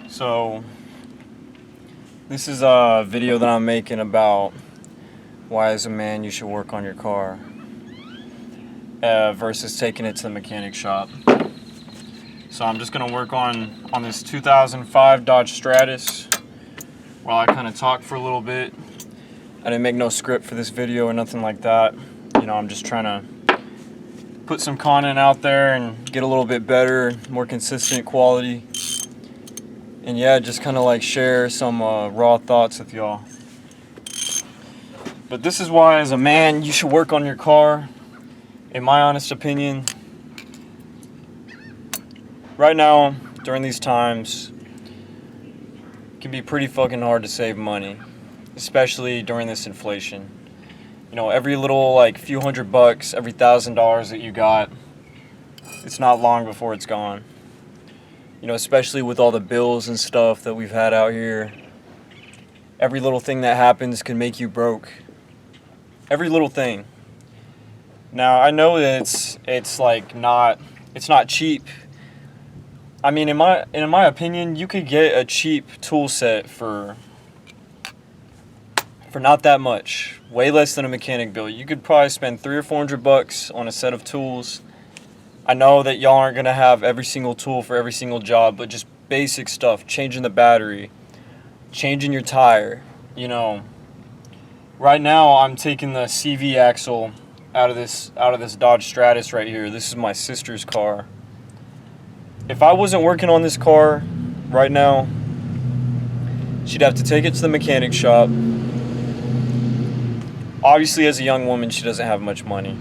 So this is a video that I'm making about why as a man you should work on your car versus taking it to the mechanic shop. So I'm just gonna work on this 2005 Dodge Stratus while I kind of talk for a little bit. I didn't make no script for this video or nothing like that. You know, I'm just trying to put some content out there and get a little bit better, more consistent quality. And yeah, just kind of like share some raw thoughts with y'all. But this is why as a man you should work on your car, in my honest opinion. Right now, during these times, it can be pretty fucking hard to save money, especially during this inflation. You know, every little like few $100, every $1,000 that you got, it's not long before it's gone. You know, especially with all the bills and stuff that we've had out here. Every little thing that happens can make you broke. Every little thing. Now, I know that it's not cheap. I mean, in my opinion, you could get a cheap tool set for not that much. Way less than a mechanic bill. You could probably spend $300 or $400 on a set of tools. I know that y'all aren't gonna have every single tool for every single job, but just basic stuff, changing the battery, changing your tire, you know. Right now I'm taking the CV axle out of this Dodge Stratus right here. This is my sister's car. If I wasn't working on this car right now, she'd have to take it to the mechanic shop. Obviously, as a young woman, she doesn't have much money.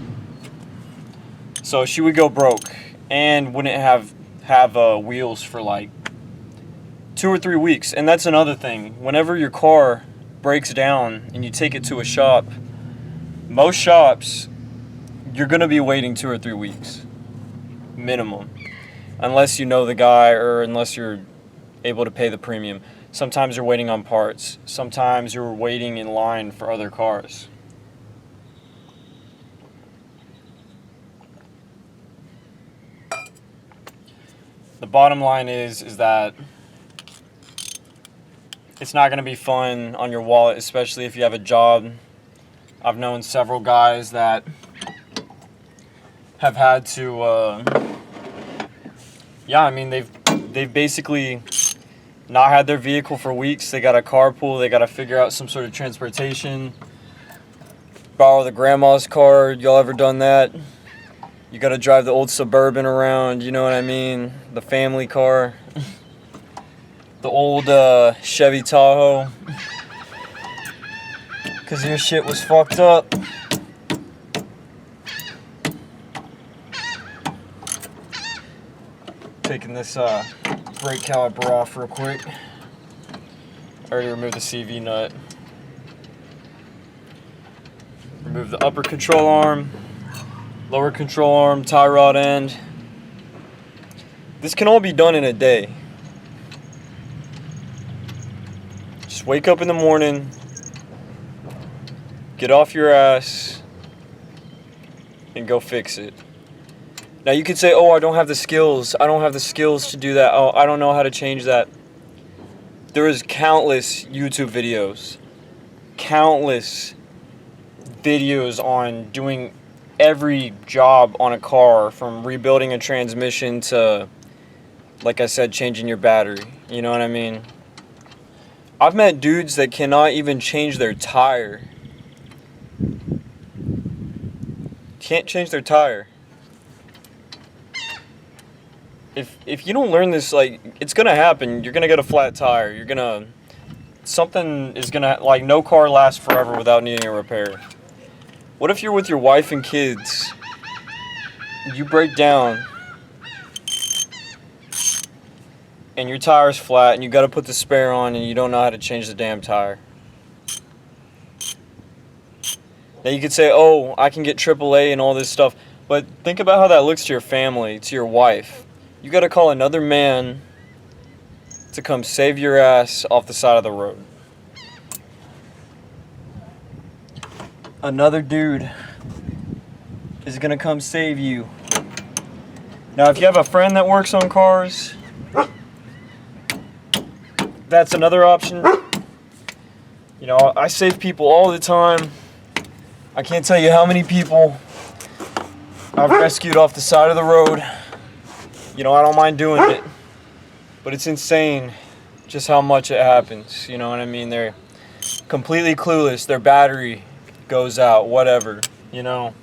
So she would go broke and wouldn't have wheels for like 2 or 3 weeks. And that's another thing. Whenever your car breaks down and you take it to a shop, most shops, you're going to be waiting 2 or 3 weeks. Minimum. Unless you know the guy or unless you're able to pay the premium. Sometimes you're waiting on parts. Sometimes you're waiting in line for other cars. The bottom line is that it's not going to be fun on your wallet, especially if you have a job. I've known several guys that have had to, they've basically not had their vehicle for weeks. They got a carpool. They got to figure out some sort of transportation. Borrow the grandma's car. Y'all ever done that? You got to drive the old Suburban around, you know what I mean? The family car. The old Chevy Tahoe. Because your shit was fucked up. Taking this brake caliper off real quick. I already removed the CV nut. Remove the upper control arm. Lower control arm, tie rod end. This can all be done in a day. Just wake up in the morning, get off your ass, and go fix it. Now you could say, oh, I don't have the skills. I don't have the skills to do that. Oh, I don't know how to change that. There is countless YouTube videos. Countless videos on doing every job on a car, from rebuilding a transmission to, like I said, changing your battery. You know what I mean? I've met dudes that cannot even change their tire. Can't change their tire. If you don't learn this, like, it's gonna happen. You're gonna get a flat tire. Something is gonna, like, no car lasts forever without needing a repair. What if you're with your wife and kids, you break down, and your tire's flat, and you gotta put the spare on, and you don't know how to change the damn tire? Now you could say, oh, I can get AAA and all this stuff, but think about how that looks to your family, to your wife. You gotta call another man to come save your ass off the side of the road. Another dude is gonna come save you. Now, if you have a friend that works on cars, that's another option. You know, I save people all the time. I can't tell you how many people I've rescued off the side of the road. You know, I don't mind doing it, but it's insane just how much it happens. You know what I mean? They're completely clueless. Their battery goes out, whatever, you know.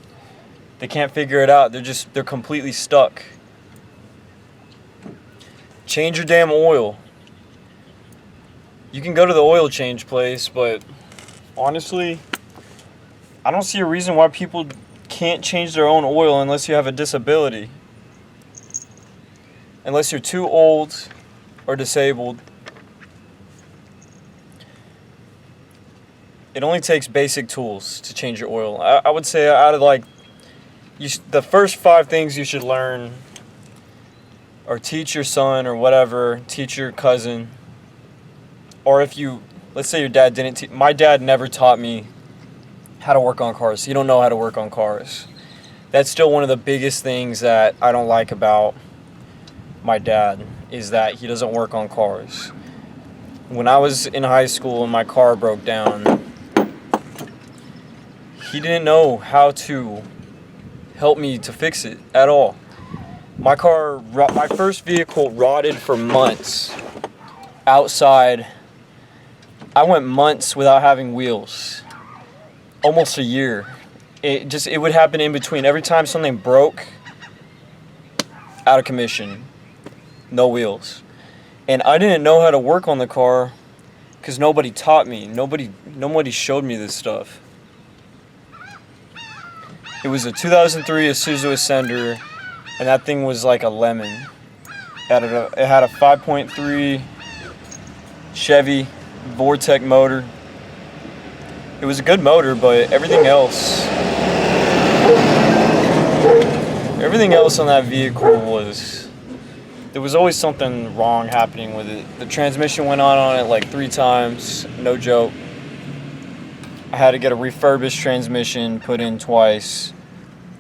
They can't figure it out. They're completely stuck. Change your damn oil. You can go to the oil change place, but honestly, I don't see a reason why people can't change their own oil unless you have a disability. Unless you're too old or disabled. It only takes basic tools to change your oil. I would say out of like the first 5 things you should learn, or teach your son or whatever, teach your cousin, or if you, let's say your dad didn't my dad never taught me how to work on cars. He don't know how to work on cars. That's still one of the biggest things that I don't like about my dad, is that he doesn't work on cars. When I was in high school and my car broke down, he didn't know how to help me to fix it at all. My first vehicle rotted for months outside. I went months without having wheels. Almost a year. It would happen in between. Every time something broke, out of commission. No wheels. And I didn't know how to work on the car because nobody taught me. Nobody showed me this stuff. It was a 2003 Isuzu Ascender, and that thing was like a lemon. It had a 5.3 Chevy Vortec motor. It was a good motor, but everything else on that vehicle there was always something wrong happening with it. The transmission went on it like 3 times, no joke. I had to get a refurbished transmission put in twice.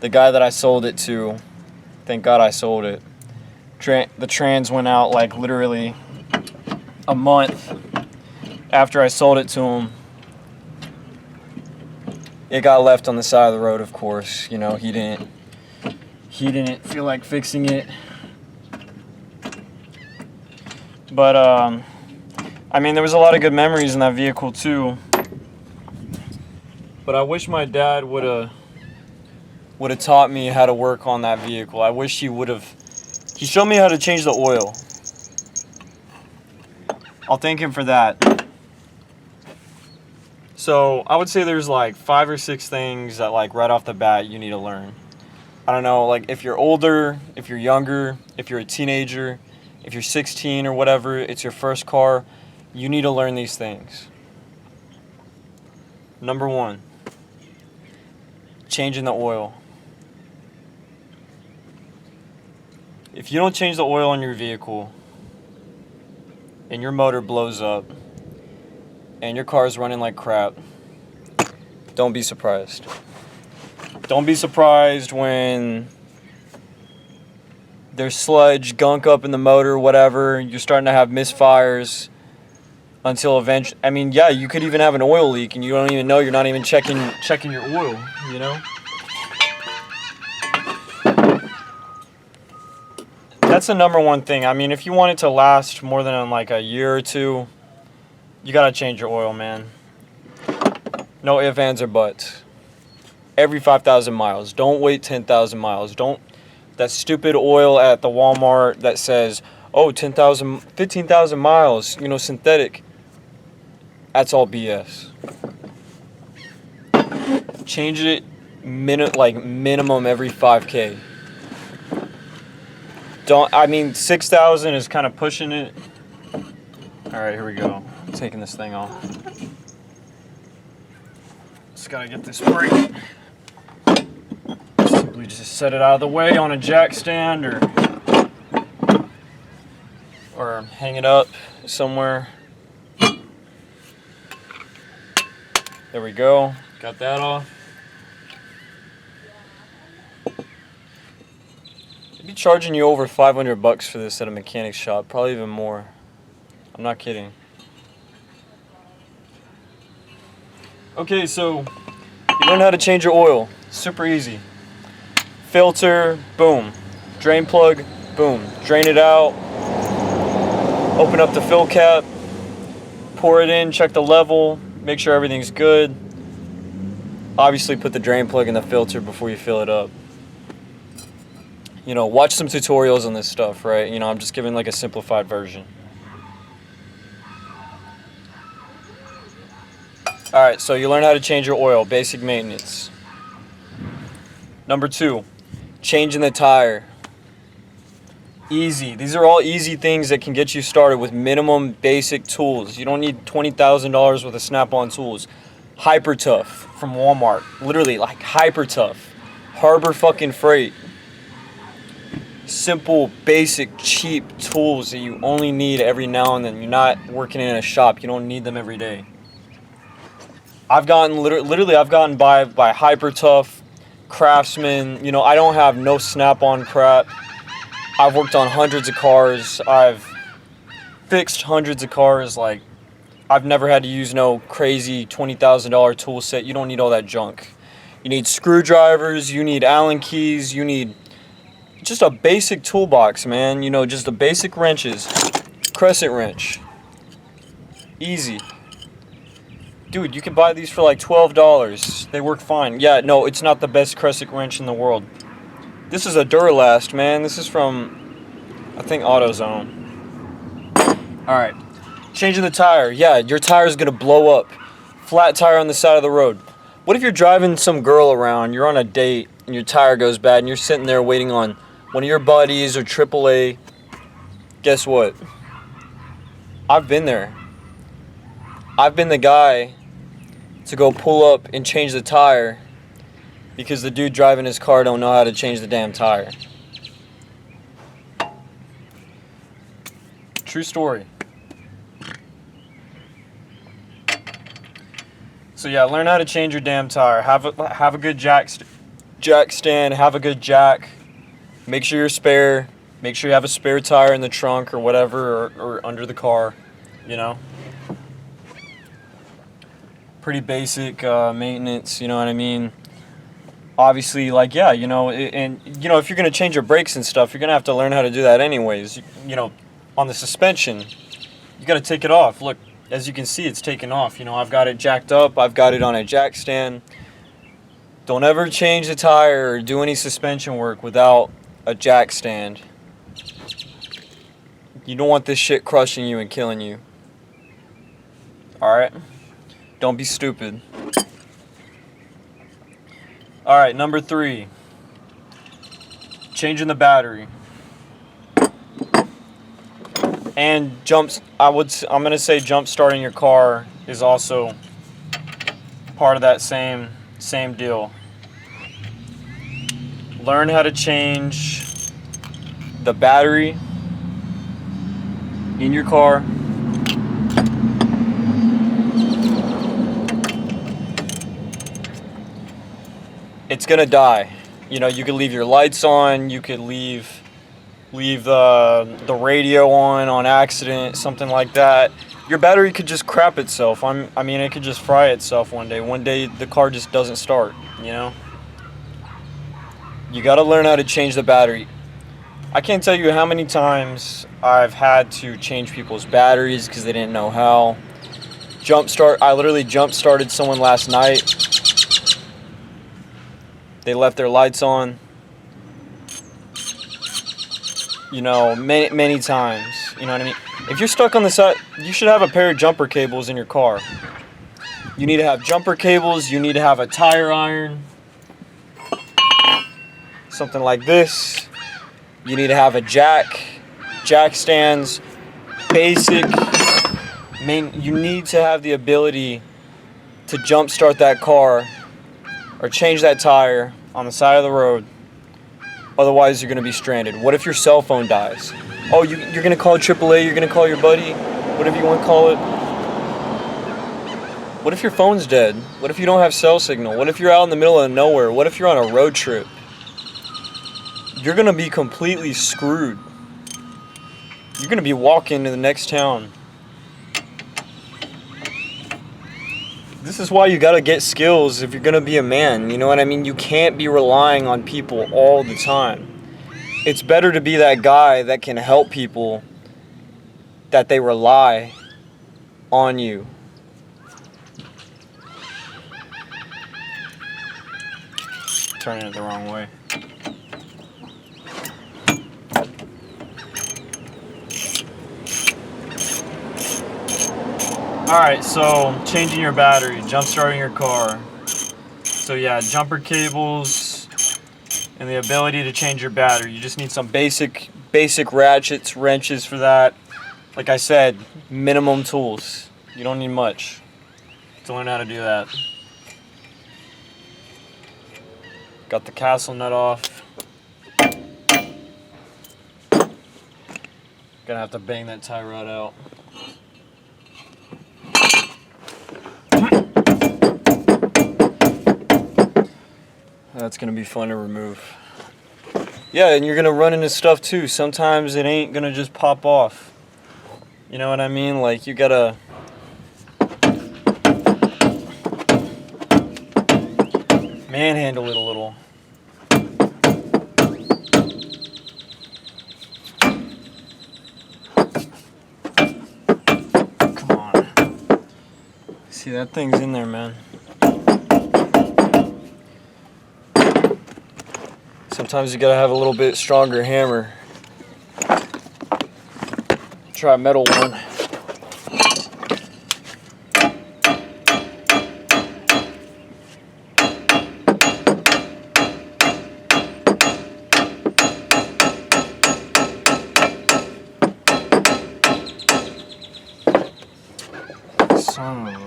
The guy that I sold it to, thank God I sold it. The trans went out like literally a month after I sold it to him. It got left on the side of the road, of course. You know, he didn't feel like fixing it. But I mean, there was a lot of good memories in that vehicle too. But I wish my dad would have taught me how to work on that vehicle. I wish he showed me how to change the oil. I'll thank him for that. So I would say there's like 5 or 6 things that like right off the bat you need to learn. I don't know, like if you're older, if you're younger, if you're a teenager, if you're 16 or whatever, it's your first car, you need to learn these things. Number 1, changing the oil. If you don't change the oil on your vehicle and your motor blows up and your car is running like crap, don't be surprised. Don't be surprised when there's sludge, gunk up in the motor, whatever. You're starting to have misfires until eventually. I mean, yeah, you could even have an oil leak and you don't even know. You're not even checking your oil, you know? That's the number 1 thing. I mean, if you want it to last more than like a year or 2, you gotta change your oil, man. No ifs, ands, or buts. Every 5,000 miles. Don't wait 10,000 miles. Don't that stupid oil at the Walmart that says, oh, 15,000 miles, you know, synthetic. That's all BS. Change it minimum every 5K. 6,000 is kind of pushing it. All right, here we go. I'm taking this thing off. Just gotta get this brake. Simply just set it out of the way on a jack stand or hang it up somewhere. There we go. Got that off. They'd be charging you over $500 for this at a mechanic shop, probably even more. I'm not kidding. Okay, so you learn how to change your oil. Super easy. Filter, boom. Drain plug, boom. Drain it out. Open up the fill cap. Pour it in, check the level, make sure everything's good. Obviously put the drain plug in the filter before you fill it up. You know, watch some tutorials on this stuff, right? You know, I'm just giving like a simplified version. Alright, so you learn how to change your oil, basic maintenance. Number 2, changing the tire. Easy. These are all easy things that can get you started with minimum basic tools. You don't need $20,000 worth of Snap-on tools. Hyper Tough from Walmart. Literally, like Hyper Tough. Harbor fucking Freight. Simple, basic, cheap tools that you only need every now and then. You're not working in a shop. You don't need them every day. I've gotten I've gotten by Hyper Tough, Craftsman. You know, I don't have no Snap-on crap. I've worked on hundreds of cars. I've fixed hundreds of cars. Like, I've never had to use no crazy $20,000 tool set. You don't need all that junk. You need screwdrivers. You need Allen keys. You need just a basic toolbox, man. You know, just the basic wrenches. Crescent wrench. Easy. Dude, you can buy these for like $12. They work fine. Yeah, no, it's not the best crescent wrench in the world. This is a Duralast, man. This is from, I think, AutoZone. Alright. Changing the tire. Yeah, your tire is going to blow up. Flat tire on the side of the road. What if you're driving some girl around, you're on a date, and your tire goes bad, and you're sitting there waiting on one of your buddies or AAA? Guess what? I've been there. I've been the guy to go pull up and change the tire because the dude driving his car don't know how to change the damn tire. True story. So yeah, learn how to change your damn tire. Have a good jack stand. Have a good jack. Make sure you're spare. Make sure you have a spare tire in the trunk or whatever, or under the car. You know. Pretty basic maintenance. You know what I mean. Obviously, like, yeah, you know, and, you know, if you're going to change your brakes and stuff, you're going to have to learn how to do that anyways. You know, on the suspension, you got to take it off. Look, as you can see, it's taken off. You know, I've got it jacked up. I've got it on a jack stand. Don't ever change the tire or do any suspension work without a jack stand. You don't want this shit crushing you and killing you. Alright? Don't be stupid. Alright, number 3. Changing the battery. And I'm going to say jump starting your car is also part of that same deal. Learn how to change the battery in your car. It's gonna die. You know, you could leave your lights on, you could leave the radio on accident, something like that. Your battery could just crap itself. I mean, it could just fry itself one day. One day the car just doesn't start, you know? You gotta learn how to change the battery. I can't tell you how many times I've had to change people's batteries because they didn't know how. I literally jump started someone last night. They left their lights on. You know, many times. You know what I mean? If you're stuck on the side, you should have a pair of jumper cables in your car. You need to have jumper cables. You need to have a tire iron. Something like this. You need to have a jack stands, basic. You need to have the ability to jump start that car or change that tire on the side of the road. Otherwise, you're going to be stranded. What if your cell phone dies? Oh, you're going to call AAA, you're going to call your buddy, whatever you want to call it. What if your phone's dead? What if you don't have cell signal? What if you're out in the middle of nowhere? What if you're on a road trip? You're going to be completely screwed. You're going to be walking to the next town. This is why you gotta get skills if you're gonna be a man. You know what I mean? You can't be relying on people all the time. It's better to be that guy that can help people, that they rely on you. Turning it the wrong way. Alright, so changing your battery, jump starting your car. So yeah, jumper cables and the ability to change your battery. You just need some basic ratchets, wrenches for that. Like I said, minimum tools. You don't need much to learn how to do that. Got the castle nut off. Gonna have to bang that tie rod out. That's gonna be fun to remove. Yeah, and you're gonna run into stuff too. Sometimes it ain't gonna just pop off. You know what I mean? Like, you gotta manhandle it a little. Come on. See, that thing's in there, man. Sometimes you gotta have a little bit stronger hammer. Try a metal one. Son of a...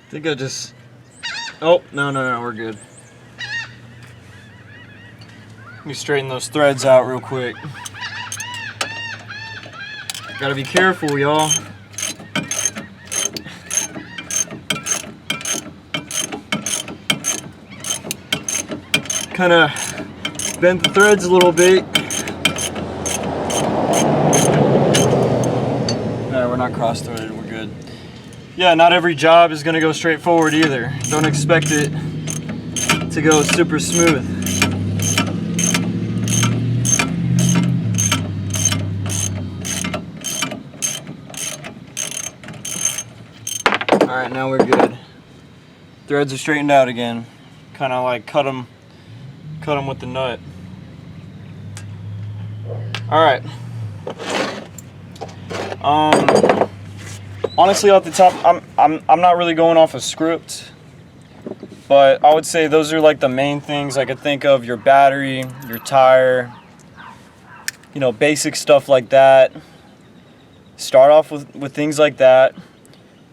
I think I just... Oh, no, we're good. Let me straighten those threads out real quick. Gotta be careful, y'all. Kinda bent the threads a little bit. No, we're not cross-threaded, we're good. Yeah, not every job is gonna go straight forward either. Don't expect it to go super smooth. All right, now we're good. Threads are straightened out again. Kind of like cut them with the nut. All right. Honestly, off the top, I'm not really going off a script, but I would say those are like the main things I could think of: your battery, your tire, you know, basic stuff like that. Start off with things like that,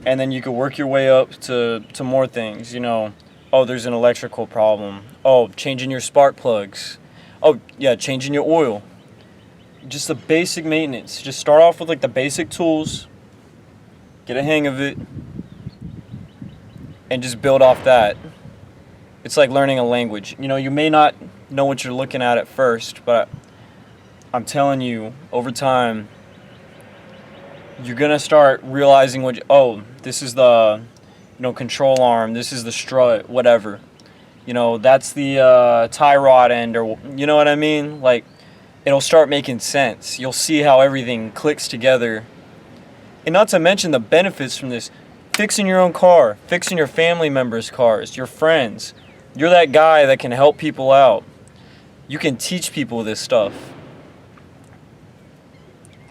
and then you could work your way up to more things. You know, oh, there's an electrical problem. Oh, changing your spark plugs. Oh, yeah, changing your oil. Just the basic maintenance. Just start off with like the basic tools. Get a hang of it, and just build off that. It's like learning a language. You know, you may not know what you're looking at first, but I'm telling you, over time, you're gonna start realizing oh, this is the, you know, control arm, this is the strut, whatever. You know, that's the tie rod end, or you know what I mean? Like, it'll start making sense. You'll see how everything clicks together. And not to mention the benefits from this. Fixing your own car, fixing your family members' cars, your friends. You're that guy that can help people out. You can teach people this stuff.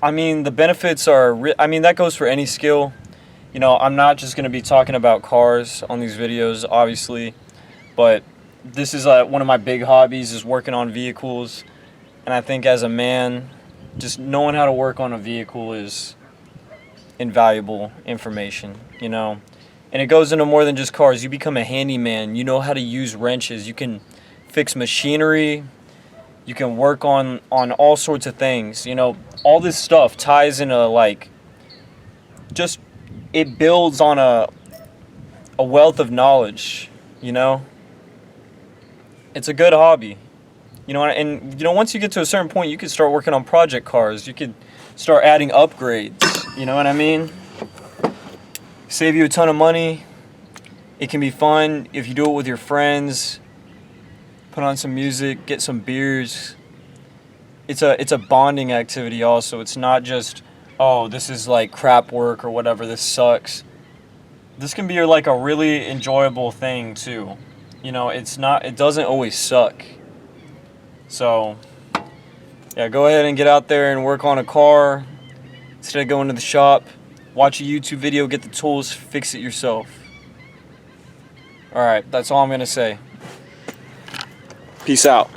I mean, the benefits are... that goes for any skill. You know, I'm not just going to be talking about cars on these videos, obviously. But this is one of my big hobbies, is working on vehicles. And I think as a man, just knowing how to work on a vehicle is invaluable information, you know. And it goes into more than just cars. You become a handyman. You know how to use wrenches. You can fix machinery. You can work on all sorts of things. You know, all this stuff ties into, like, just, it builds on a wealth of knowledge, you know? It's a good hobby. You know, and you know, once you get to a certain point, you could start working on project cars. You could start adding upgrades. You know what I mean? Save you a ton of money. It can be fun if you do it with your friends. Put on some music, get some beers. It's a bonding activity also. It's not just, oh, this is like crap work or whatever, this sucks. This can be like a really enjoyable thing too. You know, it doesn't always suck. So, yeah, go ahead and get out there and work on a car instead of going to the shop. Watch a YouTube video, get the tools, fix it yourself. Alright, that's all I'm going to say. Peace out.